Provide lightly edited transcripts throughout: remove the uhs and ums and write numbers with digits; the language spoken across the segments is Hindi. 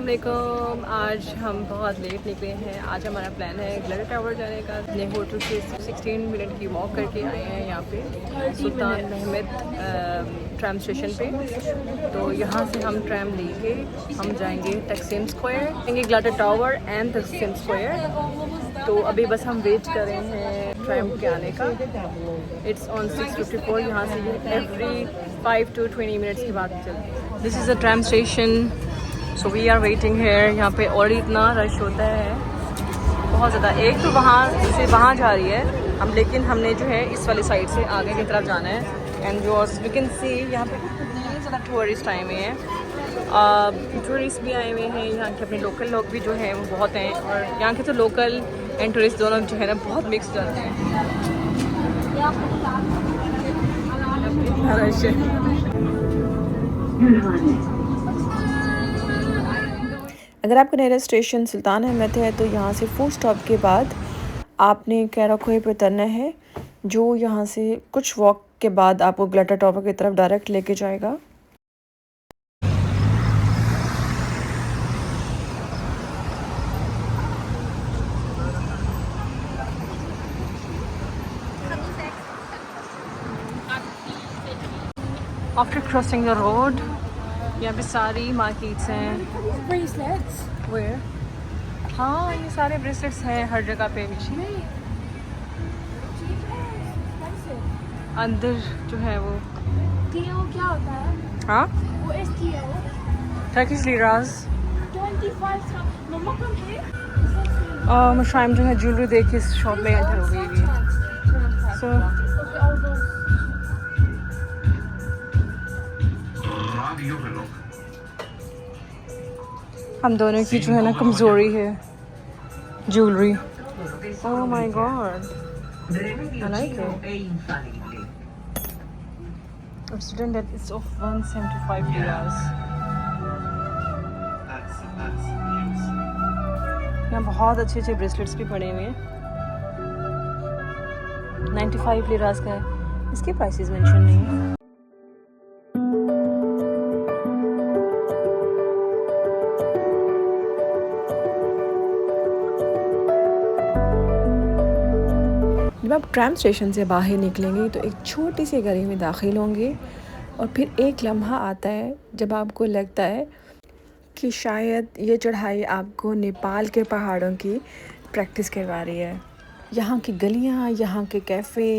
अस्सलाम वालेकुम। आज हम बहुत लेट निकले हैं। आज हमारा प्लान है ग्लेडर टावर जाने का। अपने होटल से 16 मिनट की वॉक करके आए हैं यहाँ पे सुल्तान महमद ट्राम स्टेशन पे। तो यहाँ से हम ट्राम लेके हम जाएंगे तकसीम स्क्वायर, जाएंगे ग्लेडर टावर एंड तकसीम स्क्वायर। तो अभी बस हम वेट कर रहे हैं ट्राम के आने का। It's on 6:54। यहाँ से एवरी 5 to 20 मिनट्स के बाद चलती है। This is a tram station, so we are waiting here. यहाँ पे और इतना रश होता है बहुत ज़्यादा। एक तो वहाँ से वहाँ जा रही है हम, लेकिन हमने जो है इस वाली साइड से आगे की तरफ जाना है। एंड जो वी कैन सी यहाँ पे कितने ज़्यादा टूरिस्ट आए हुए हैं। टूरिस्ट भी आए हुए हैं, यहाँ के अपने लोकल लोग भी जो हैं वो बहुत हैं। और यहाँ के तो लोकल एंड टूरिस्ट दोनों जो है ना बहुत मिक्स जाते हैं। रश है। अगर आपका नियरेस्ट स्टेशन सुल्तान अहमद है तो यहाँ से 4 स्टॉप के बाद आपने कैरा खोए पर उतरना है, जो यहाँ से कुछ वॉक के बाद आपको ग्लेडर टावर की तरफ डायरेक्ट लेके जाएगा। आफ्टर क्रॉसिंग द रोड यहाँ पे सारी मार्केट्स हैं। Bracelets. वेयर? हाँ, ये सारे ब्रेसलेट्स हैं हर जगह पे। अंदर जो है वो Tio क्या होता है? हाँ वो is Tio. टर्किश लीराज। 25 का मम्मा कम है? मुशाइम जो है ज्वेलरी देख के इस शॉप में एंटर हो गई भी। सो हम दोनों की जो है ना कमज़ोरी है jewellery. Oh my God, I like it. Student that is of 175 लिरास। यहाँ बहुत अच्छे अच्छे ब्रेसलेट्स भी पड़े हुए हैं। 95 लिरास का है, इसके प्राइसेस मेंशन नहीं है। जब आप ट्राम स्टेशन से बाहर निकलेंगे तो एक छोटी सी गली में दाखिल होंगे और फिर एक लम्हा आता है जब आपको लगता है कि शायद ये चढ़ाई आपको नेपाल के पहाड़ों की प्रैक्टिस करवा रही है। यहाँ की गलियाँ, यहाँ के कैफ़े,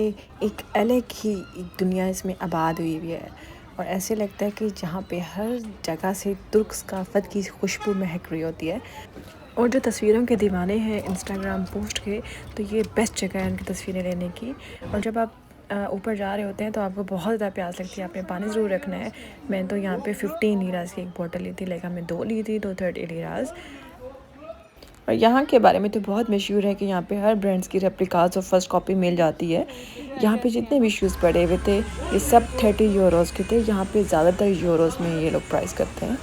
एक अलग ही एक दुनिया इसमें आबाद हुई हुई है। और ऐसे लगता है कि जहाँ पे हर जगह से तुर्क सकाफ़त की खुशबू महक रही होती है। और जो तस्वीरों के दीवाने हैं इंस्टाग्राम पोस्ट के, तो ये बेस्ट जगह है उनकी तस्वीरें लेने की। और जब आप ऊपर जा रहे होते हैं तो आपको बहुत ज़्यादा प्यास लगती है, आपने पानी ज़रूर रखना है। मैंने तो यहाँ पे 15 लीरास की एक बोतल ली थी, लाइक हमने 2 ली थी, तो 30 लीरास। और यहाँ के बारे में तो बहुत मशहूर है कि यहाँ पे हर ब्रांड्स की रेप्लिकास और फर्स्ट कॉपी मिल जाती है। यहाँ पे जितने भी शूज़ पड़े हुए थे ये सब 30 यूरोज़ के थे। यहाँ पे ज़्यादातर यूरोज़ में ये लोग प्राइस करते हैं।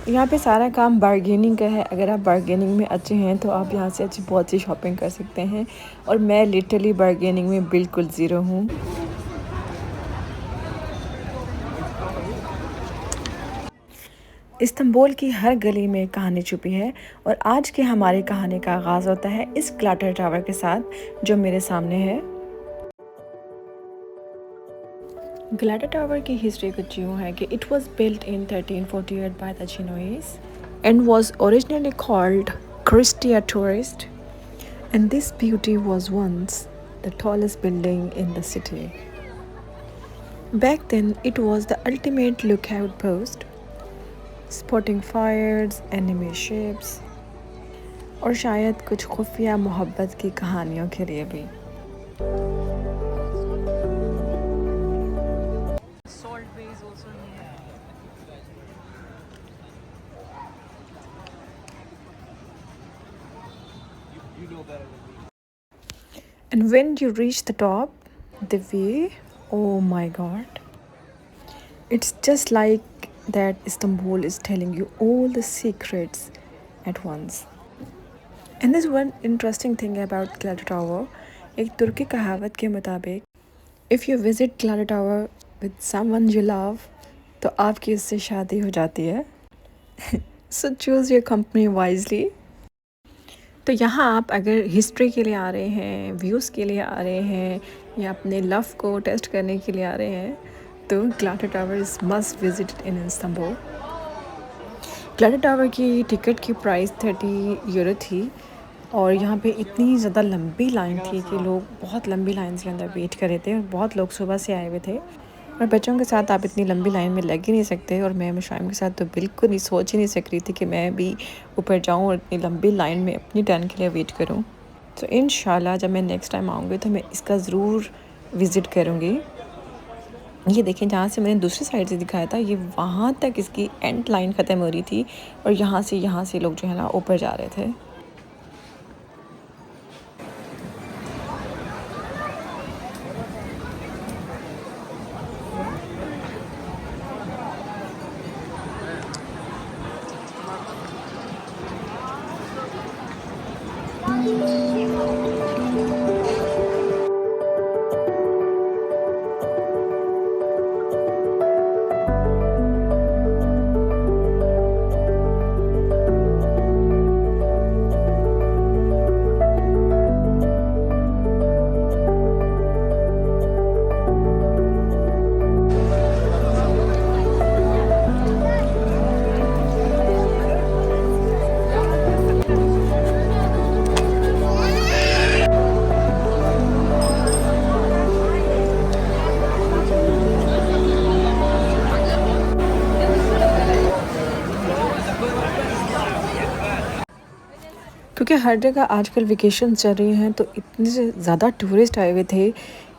यहाँ पे सारा काम बारगेनिंग का है। अगर आप बारगेनिंग में अच्छे हैं तो आप यहाँ से अच्छी बहुत सी शॉपिंग कर सकते हैं। और मैं लिटरली बारगेनिंग में बिल्कुल ज़ीरो हूँ। इस्तांबुल की हर गली में कहानी छुपी है और आज की हमारी कहानी का आगाज़ होता है इस ग्लेडर टावर के साथ जो मेरे सामने है। ग्लेडर टावर की हिस्ट्री कुछ यूँ है कि it was built in 1348 by the Genoese and was originally called Christea Turris and this beauty was once the tallest building in the city. Back then it was the ultimate lookout post, spotting fires, enemy ships और शायद कुछ खुफिया मोहब्बत की कहानियों के लिए भी। And when you reach the top, the view, oh my god, it's just like that Istanbul is telling you all the secrets at once. And there's one interesting thing about Glada Tower. एक तुर्की कहावत के मुताबिक if you visit Glada Tower with someone you love, तो आपकी उससे शादी हो जाती है। सो चूज़ योर कंपनी वाइजली। तो यहाँ आप अगर हिस्ट्री के लिए आ रहे हैं, व्यूज़ के लिए आ रहे हैं, या अपने लव को टेस्ट करने के लिए आ रहे हैं, तो Galata tower is must visit in Istanbul. Galata tower की टिकट की प्राइस 30 यूरो थी और यहाँ पे इतनी ज़्यादा लंबी लाइन थी कि लोग बहुत लंबी लाइन के अंदर वेट कर रहे थे और बहुत लोग सुबह से आए हुए थे और बच्चों के साथ आप इतनी लंबी लाइन में लग ही नहीं सकते। और मैं मुशाइम के साथ तो बिल्कुल नहीं सोच ही नहीं सक रही थी कि मैं भी ऊपर जाऊँ और इतनी लंबी लाइन में अपनी टर्न के लिए वेट करूँ। तो इंशाल्लाह जब मैं नेक्स्ट टाइम आऊँगी तो मैं इसका ज़रूर विज़िट करूँगी। ये देखें, जहाँ से मैंने दूसरी साइड से दिखाया था, ये वहाँ तक इसकी एंड लाइन ख़त्म हो रही थी और यहाँ से लोग जो है ना ऊपर जा रहे थे। क्योंकि हर जगह आजकल वेकेशन चल रही हैं तो इतने से ज़्यादा टूरिस्ट आए हुए थे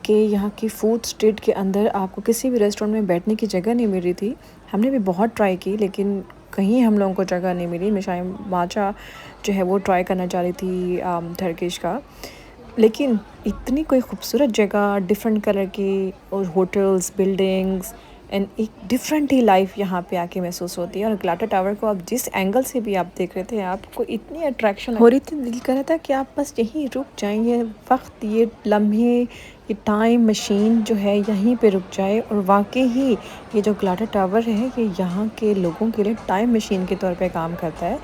कि यहाँ की फूड स्ट्रीट के अंदर आपको किसी भी रेस्टोरेंट में बैठने की जगह नहीं मिल रही थी। हमने भी बहुत ट्राई की लेकिन कहीं हम लोगों को जगह नहीं मिली। मिशाइम माचा जो है वो ट्राई करना चाह रही थी टर्किश का, लेकिन इतनी कोई खूबसूरत जगह, डिफरेंट कलर की और होटल्स, बिल्डिंग्स एंड एक डिफरेंट ही लाइफ यहाँ पे आके महसूस होती है। और ग्लाटर टावर को आप जिस एंगल से भी आप देख रहे थे, आपको इतनी अट्रैक्शन हो रही थी, दिल कर रहा था कि आप बस यहीं रुक जाएंगे। वक्त, ये लम्हे, ये टाइम मशीन जो है यहीं पे रुक जाए। और वाकई ही ये जो ग्लाटर टावर है ये यहाँ के लोगों के लिए टाइम मशीन के तौर पे काम करता है,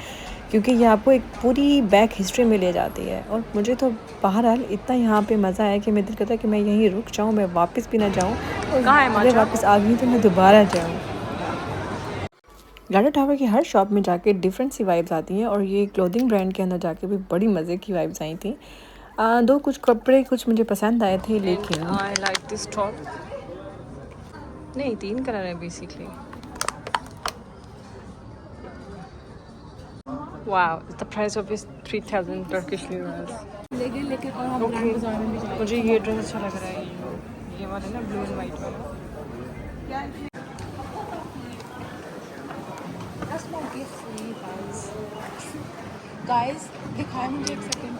क्योंकि ये आपको एक पूरी बैक हिस्ट्री में ले जाती है। और मुझे तो बहरहाल इतना यहाँ पे मज़ा आया कि मैं दिल करता है कि मैं यहीं रुक जाऊँ, मैं वापस भी ना जाऊँ, और अगर वापस आ गई तो मैं दोबारा जाऊँ। ग्लाटर टावर की हर शॉप में जाके डिफरेंट सी वाइब्स आती हैं और ये क्लोथिंग ब्रांड के अंदर जाके भी बड़ी मज़े की वाइब्स आई थी। दो कुछ कपड़े कुछ मुझे पसंद आए थे, लेकिन आई लाइक दिस टॉप। नहीं, 3 कलर है basically. Wow, the price of is 3,000 Turkish liras. लेकिन और हम ग्रैंड बाजार में भी जाएंगे। मुझे ये ड्रेस अच्छा लग रहा है, ये वाला ना, ब्लू एंड वाइट वाला। That's not gift for you guys. Guys, दिखाएं मुझे एक सेकंड।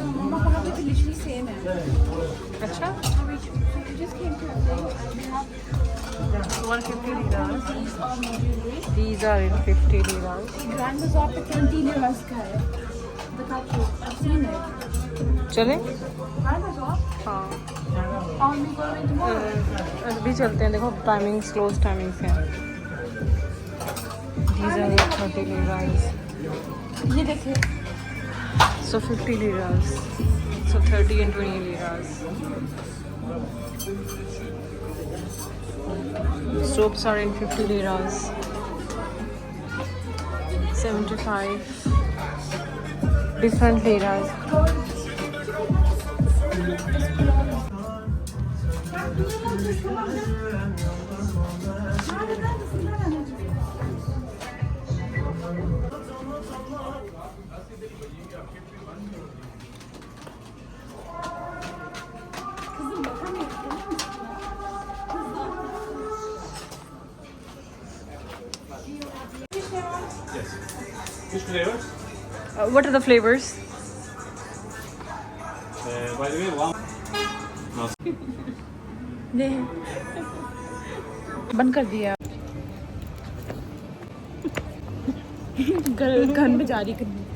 मम्मा कहा कि लिटरली सेम है। अच्छा, We just came to a thing and we have 150 liras. these are modules. These are in 50 liras. Grand बाजार पे 20 liras का है। बताओ, I've seen it. चले? ग्रैंड बाजार? हाँ, And we go tomorrow. अभी चलते हैं। देखो टाइमिंग्स, क्लोज टाइमिंग्स हैं। These are 30 liras. ये देखिए। So 50 liras. So 30 and 20 liras. Soaps are in 50 liras. 75. Different liras. Which flavors? What are the flavors? By the way, one. बंद कर दिया घर में जारी करनी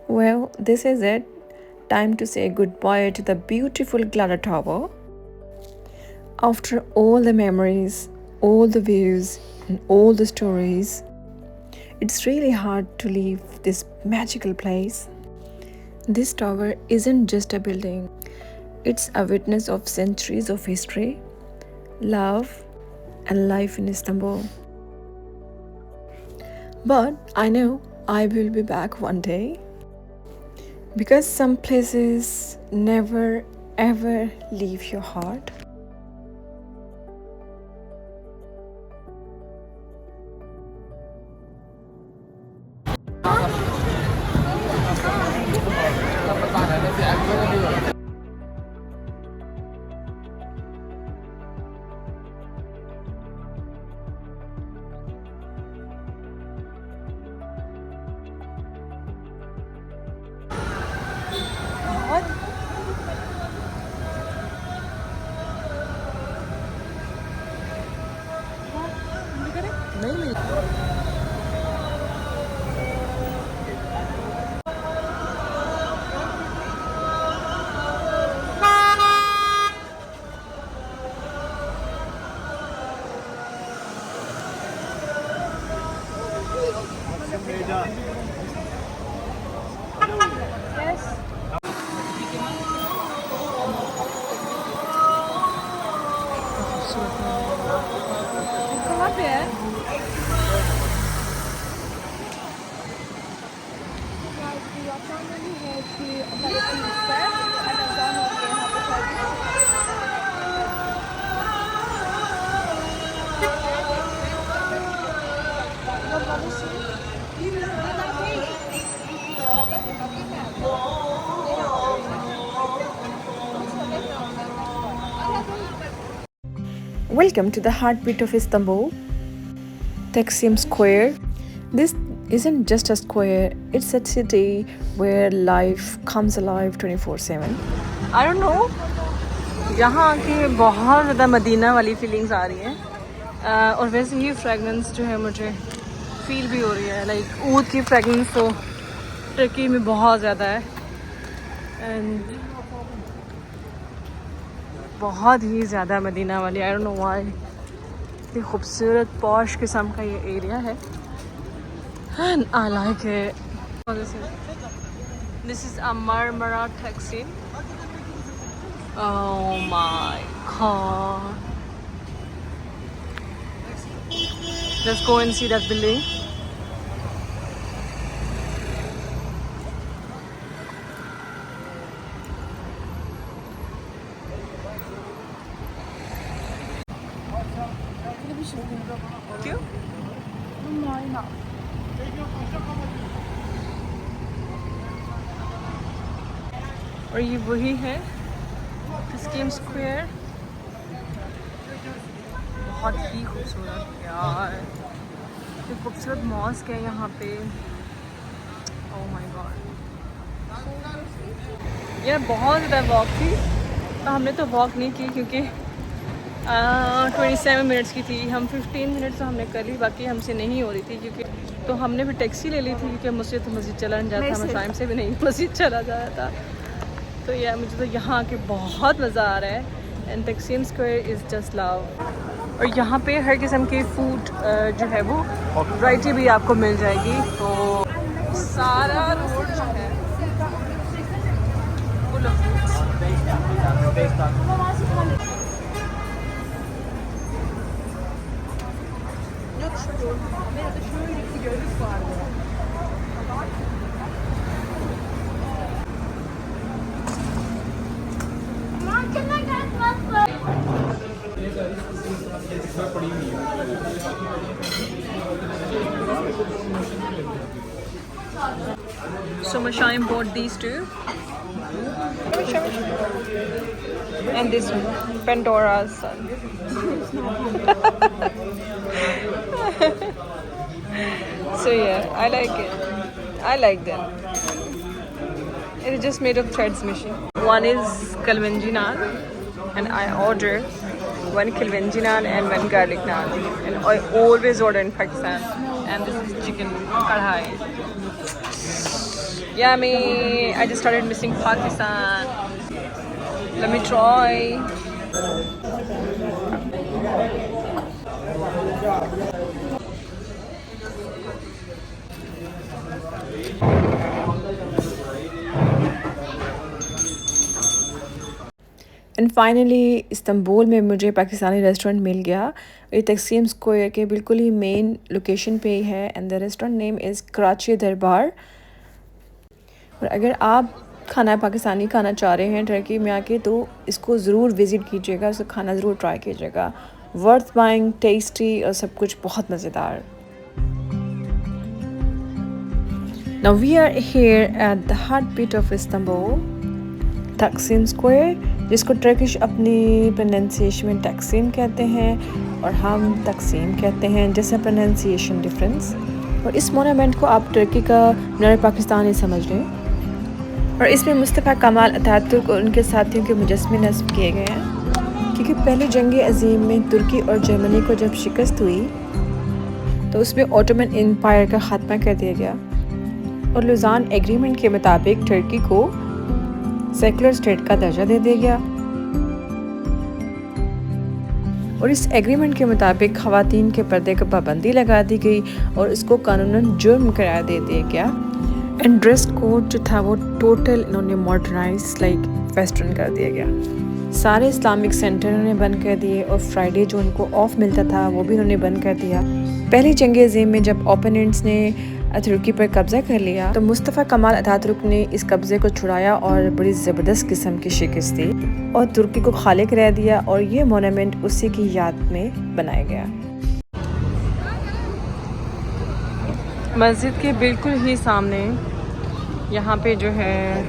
Well, this is it. Time to say goodbye to the beautiful Clara Tower. After all the memories, all the views, and all the stories, it's really hard to leave this magical place. This tower isn't just a building, it's a witness of centuries of history, love, and life in Istanbul. But I know I will be back one day because some places never ever leave your heart. कहाँ पे है Welcome to the heartbeat of Istanbul, Taksim Square. This isn't just a square, it's a city where life comes alive 24/7. I don't know यहाँ आके बहुत ज़्यादा मदीना वाली फीलिंग्स आ रही हैं और वैसे ही फ्रेगनेंस जो है मुझे फील भी हो रही है लाइक ऊद की फ्रेगनेंस तो टर्की में बहुत ज़्यादा है एंड बहुत ही ज़्यादा मदीना वाली आई डोंट नो व्हाई इतनी खूबसूरत पॉश किस्म का ये एरिया है and I like it this is Marmara Taksim. Oh my god. Let's go and see that building. क्यों? और ये वही है स्कीम स्क्वायर बहुत ही खूबसूरत यार ये खूबसूरत मॉस्क है यहाँ पे ओह माय गॉड यार बहुत ज़्यादा वॉक थी तो हमने तो वॉक नहीं की क्योंकि 27 मिनट्स की थी हम 15 मिनट्स तो हमने कर ली बाकी हमसे नहीं हो रही थी क्योंकि तो हमने फिर टैक्सी ले ली थी क्योंकि मुझसे तो मस्जिद चला नहीं जाता मैं टाइम से भी नहीं मस्जिद चला जाया था तो यार मुझे तो यहाँ आके बहुत मज़ा आ रहा है एंड तकसीम स्क्वायर इज़ जस्ट लव और यहाँ पे हर किस्म के फूड जो है वो वैरायटी भी आपको मिल जाएगी तो सारा रोड जो है full of So Mashayim bought these two. And this one, Pandora's son. So yeah, I like it. I like them. It is just made of threads machine. One is kalmanji naan, and I order one kalmanji naan and one garlic naan. And I always order in Pakistan. And this is chicken kadhai. Yummy! I just started missing Pakistan. Let me try. And finally Istanbul में मुझे पाकिस्तानी रेस्टोरेंट मिल गया। ये तकसीम स्क्वायर के बिल्कुल ही मेन लोकेशन पे ही है and the restaurant name is Karachi दरबार। और अगर आप खाना पाकिस्तानी खाना चाह रहे हैं टर्की में आके तो इसको ज़रूर विज़िट कीजिएगा, इसको खाना ज़रूर ट्राई कीजिएगा। वर्थ बाइंग, टेस्टी और सब कुछ बहुत मज़ेदार। Now we are here at the heartbeat of Istanbul, तकसीम स्क्वायर, जिसको टर्किश अपनी प्रोनाउंसिएशन में तकसीम कहते हैं और हम तकसीम कहते हैं, जैसे प्रोनाउंसिएशन डिफरेंस। और इस मोनूमेंट को आप टर्की का मीनार पाकिस्तान ही समझ लें। और इसमें मुस्तफ़ा कमाल अतातुर्क और उनके साथियों के मुजस्मे नस्ब किए गए हैं, क्योंकि पहली जंग अज़ीम में तुर्की और जर्मनी को जब शिकस्त हुई तो उसमें ऑटोमन एम्पायर का ख़ात्मा कर दिया गया और लुज़ान एग्रीमेंट के मुताबिक टर्की को सेकुलर स्टेट का दर्जा दे दिया गया। और इस एग्रीमेंट के मुताबिक ख़वातीन के पर्दे पर पाबंदी लगा दी गई और इसको कानूनन जुर्म करार दे दिया गया। एंड ड्रेस कोड जो था वो टोटल इन्होंने मॉडर्नाइज लाइक वेस्टर्न कर दिया गया। सारे इस्लामिक सेंटर उन्होंने बंद कर दिए और फ्राइडे जो उनको ऑफ मिलता था वो भी उन्होंने बंद कर दिया। पहली जंग अज़ीम में जब ओपोनेंट्स ने तुर्की पर कब्ज़ा कर लिया तो मुस्तफ़ा कमाल अतातुर्क ने इस कब्ज़े को छुड़ाया और बड़ी ज़बरदस्त किस्म की शिकस्त दी और तुर्की को खाली करा दिया और ये मोनूमेंट उसी की याद में बनाया गया। मस्जिद के बिल्कुल ही सामने यहाँ पे जो है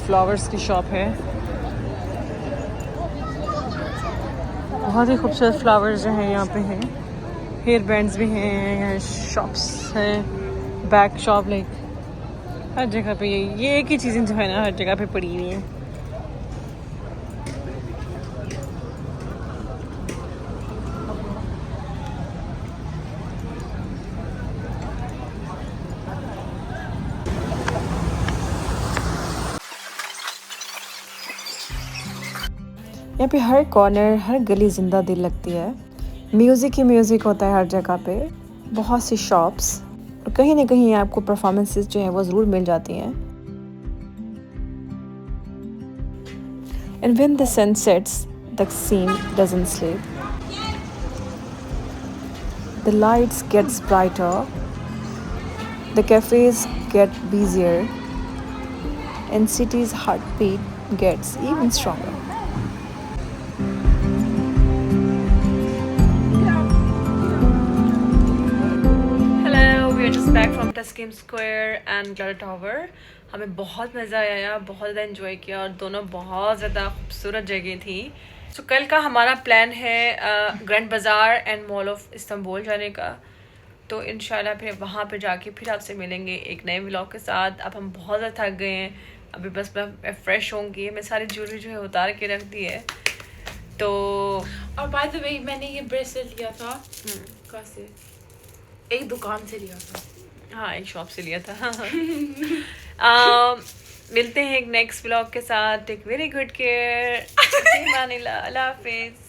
फ्लावर्स की शॉप है। बहुत ही खूबसूरत फ्लावर्स जो हैं यहाँ पे हैं। हेयर बैंड्स भी हैं, यहाँ शॉप्स हैं, बैक शॉप, लाइक हर जगह पे ये एक ही चीज़ें जो है ना हर जगह पे पड़ी हुई हैं। यहाँ पे हर कॉर्नर, हर गली जिंदा दिल लगती है। म्यूज़िक ही म्यूज़िक होता है हर जगह पे। बहुत सी शॉप्स और कहीं ना कहीं आपको परफॉर्मेंसेस जो है वो ज़रूर मिल जाती हैं। And when the sun sets Taksim doesn't sleep, the lights gets brighter, the cafes get busier and city's heartbeat gets even stronger. Just back from Taksim square and Galata tower. हमें बहुत मज़ा आया, बहुत ज़्यादा एंजॉय किया और दोनों बहुत ज़्यादा खूबसूरत जगह थी। तो कल का हमारा प्लान है ग्रैंड बाज़ार एंड मॉल ऑफ इस्तांबुल जाने का। तो इंशाल्लाह फिर वहाँ पे जाके फिर आपसे मिलेंगे एक नए व्लॉग के साथ। अब हम बहुत ज़्यादा थक गए हैं, अभी बस मैं फ्रेश होंगी। मैं सारी ज्वेलरी जो है उतार के रख दी है। तो और बाय द वे मैंने ये ब्रेसलेट लिया था कहाँ से, एक दुकान से लिया था। हाँ, एक शॉप से लिया था। मिलते हैं एक नेक्स्ट व्लॉग के साथ। Take very good care. अल्लाह हाफिज़।